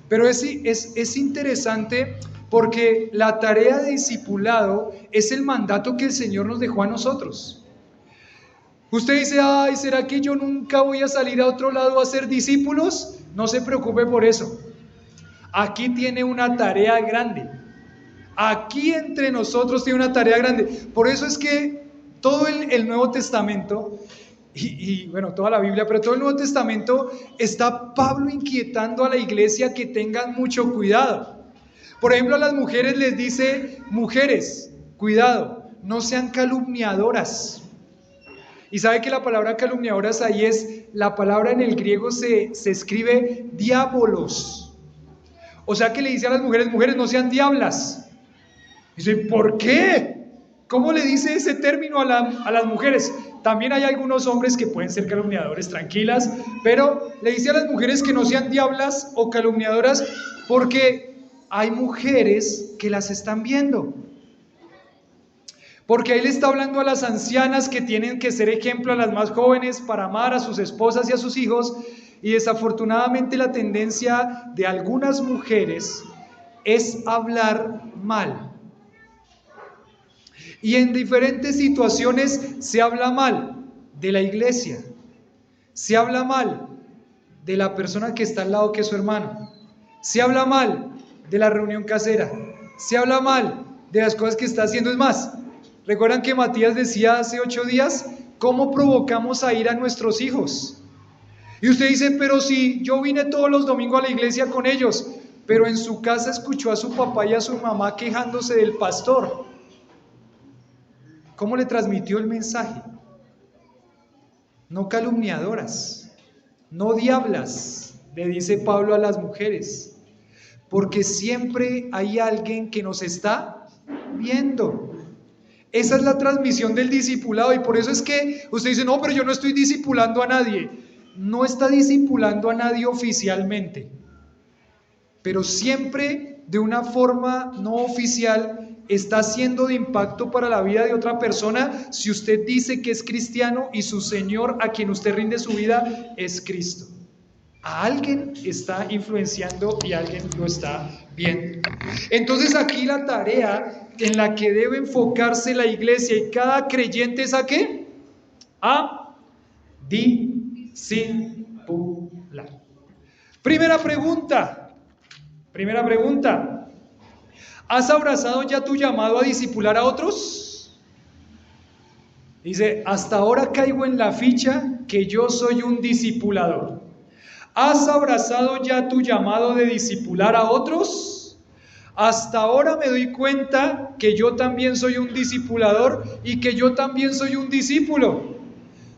Pero es interesante porque la tarea de discipulado es el mandato que el Señor nos dejó a nosotros. Usted dice, ay, ¿será que yo nunca voy a salir a otro lado a hacer discípulos? No se preocupe por eso. Aquí tiene una tarea grande. Aquí entre nosotros tiene una tarea grande. Por eso es que todo el Nuevo Testamento, y bueno, toda la Biblia, pero todo el Nuevo Testamento está Pablo inquietando a la iglesia que tengan mucho cuidado. Por ejemplo, a las mujeres les dice, mujeres, cuidado, no sean calumniadoras. Y sabe que la palabra calumniadoras ahí es, la palabra en el griego se escribe diabolos. O sea que le dice a las mujeres, mujeres no sean diablas. Y dice, ¿por qué? ¿Cómo le dice ese término a las mujeres? También hay algunos hombres que pueden ser calumniadores, tranquilas, pero le dice a las mujeres que no sean diablas o calumniadoras porque hay mujeres que las están viendo. Porque ahí le está hablando a las ancianas que tienen que ser ejemplo a las más jóvenes para amar a sus esposas y a sus hijos, y desafortunadamente la tendencia de algunas mujeres es hablar mal. Y en diferentes situaciones se habla mal de la iglesia, se habla mal de la persona que está al lado que es su hermano, se habla mal de la reunión casera, se habla mal de las cosas que está haciendo. Es más, ¿recuerdan que Matías decía hace 8 días cómo provocamos a ir a nuestros hijos? Y usted dice, pero si yo vine todos los domingos a la iglesia con ellos, pero en su casa escuchó a su papá y a su mamá quejándose del pastor. ¿Cómo le transmitió el mensaje? No calumniadoras, no diablas, le dice Pablo a las mujeres, porque siempre hay alguien que nos está viendo. Esa es la transmisión del discipulado, y por eso es que usted dice, no, pero yo no estoy discipulando a nadie. No está discipulando a nadie oficialmente, pero siempre de una forma no oficial está siendo de impacto para la vida de otra persona si usted dice que es cristiano y su Señor a quien usted rinde su vida es Cristo. A alguien está influenciando y alguien lo está viendo. Entonces aquí la tarea en la que debe enfocarse la iglesia y cada creyente es ¿a qué? A discipular. Primera pregunta. ¿Has abrazado ya tu llamado a discipular a otros? Dice, hasta ahora caigo en la ficha que yo soy un discipulador. ¿Has abrazado ya tu llamado de discipular a otros? Hasta ahora me doy cuenta que yo también soy un discipulador y que yo también soy un discípulo.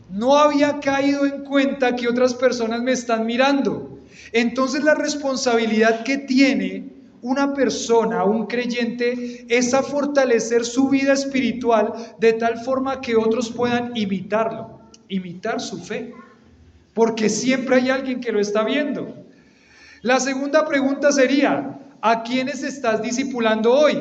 No había caído en cuenta que otras personas me están mirando. Entonces la responsabilidad que tiene una persona, un creyente, es a fortalecer su vida espiritual de tal forma que otros puedan imitarlo, imitar su fe, porque siempre hay alguien que lo está viendo. La segunda pregunta sería, ¿a quiénes estás discipulando hoy?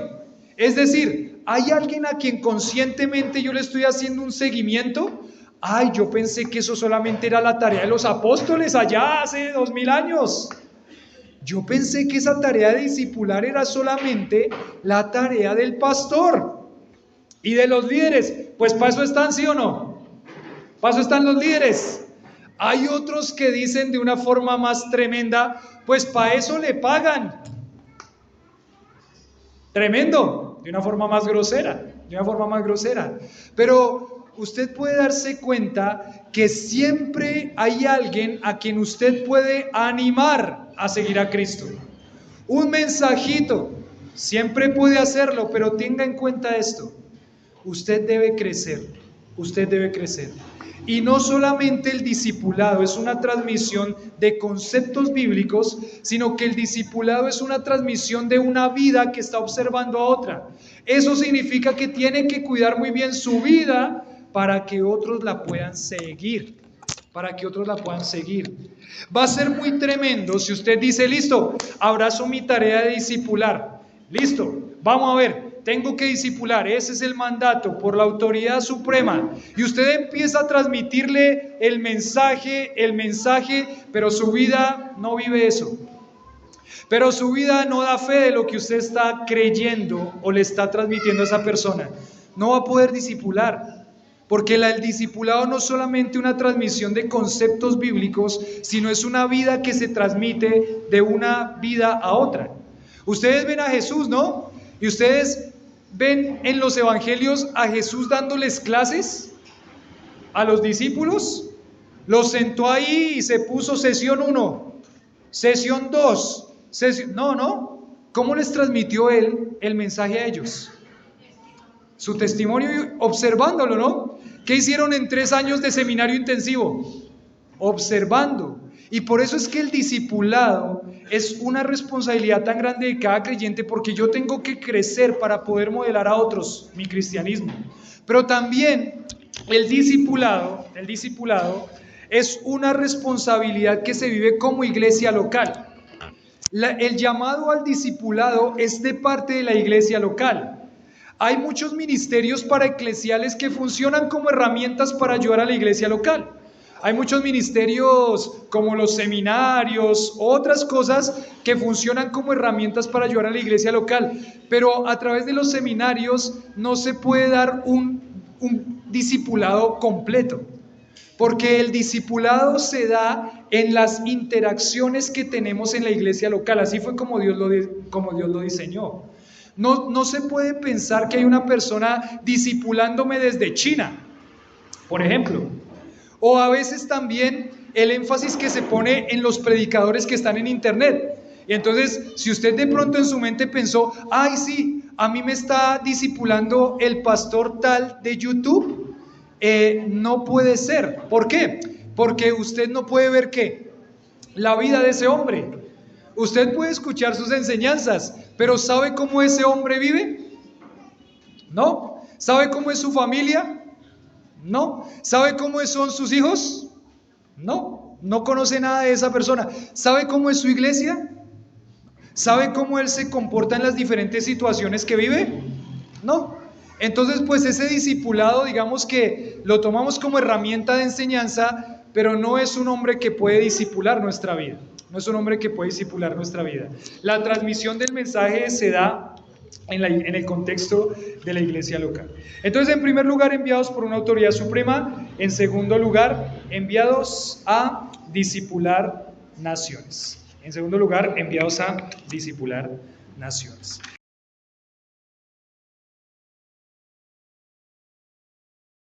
Es decir, ¿hay alguien a quien conscientemente yo le estoy haciendo un seguimiento? Ay, yo pensé que eso solamente era la tarea de los apóstoles allá hace 2000 años. Yo pensé que esa tarea de discipular era solamente la tarea del pastor y de los líderes. Pues para eso están, ¿sí o no? Para eso están los líderes. Hay otros que dicen de una forma más tremenda, pues para eso le pagan. Tremendo, de una forma más grosera, Pero usted puede darse cuenta que siempre hay alguien a quien usted puede animar a seguir a Cristo. Un mensajito, siempre puede hacerlo, pero tenga en cuenta esto. Usted debe crecer. Y no solamente el discipulado es una transmisión de conceptos bíblicos, sino que el discipulado es una transmisión de una vida que está observando a otra. Eso significa que tiene que cuidar muy bien su vida para que otros la puedan seguir. Va a ser muy tremendo si usted dice, listo, abrazo mi tarea de discipular. Listo, vamos a ver. Tengo que discipular, ese es el mandato por la autoridad suprema. Y usted empieza a transmitirle el mensaje, pero su vida no vive eso. Pero su vida no da fe de lo que usted está creyendo o le está transmitiendo a esa persona. No va a poder discipular. Porque el discipulado no es solamente una transmisión de conceptos bíblicos, sino es una vida que se transmite de una vida a otra. Ustedes ven a Jesús, ¿no? Y ustedes ven en los evangelios a Jesús dándoles clases a los discípulos. Los sentó ahí y se puso sesión 1, sesión 2, no. ¿Cómo les transmitió él el mensaje a ellos? Su testimonio observándolo, ¿no? ¿Qué hicieron en 3 años de seminario intensivo? Observando. Y por eso es que el discipulado es una responsabilidad tan grande de cada creyente, porque yo tengo que crecer para poder modelar a otros mi cristianismo. Pero también el discipulado es una responsabilidad que se vive como iglesia local. El llamado al discipulado es de parte de la iglesia local. Hay muchos ministerios paraeclesiales que funcionan como herramientas para ayudar a la iglesia local. Hay muchos ministerios como los seminarios, otras cosas que funcionan como herramientas para ayudar a la iglesia local. Pero a través de los seminarios no se puede dar un discipulado completo. Porque el discipulado se da en las interacciones que tenemos en la iglesia local. Así fue como Dios lo diseñó. No se puede pensar que hay una persona discipulándome desde China, por ejemplo. O a veces también el énfasis que se pone en los predicadores que están en internet. Y entonces, si usted de pronto en su mente pensó, ay sí, a mí me está discipulando el pastor tal de YouTube, no puede ser. ¿Por qué? Porque usted no puede ver ¿qué? La vida de ese hombre. Usted puede escuchar sus enseñanzas, pero ¿sabe cómo ese hombre vive? No. ¿Sabe cómo es su familia? No. ¿Sabe cómo son sus hijos? No. No conoce nada de esa persona. ¿Sabe cómo es su iglesia? ¿Sabe cómo él se comporta en las diferentes situaciones que vive? No. Entonces, pues ese discipulado, digamos que lo tomamos como herramienta de enseñanza, pero no es un hombre que puede discipular nuestra vida. La transmisión del mensaje se da en el contexto de la iglesia local. Entonces, en primer lugar, enviados por una autoridad suprema. En segundo lugar, enviados a discipular naciones.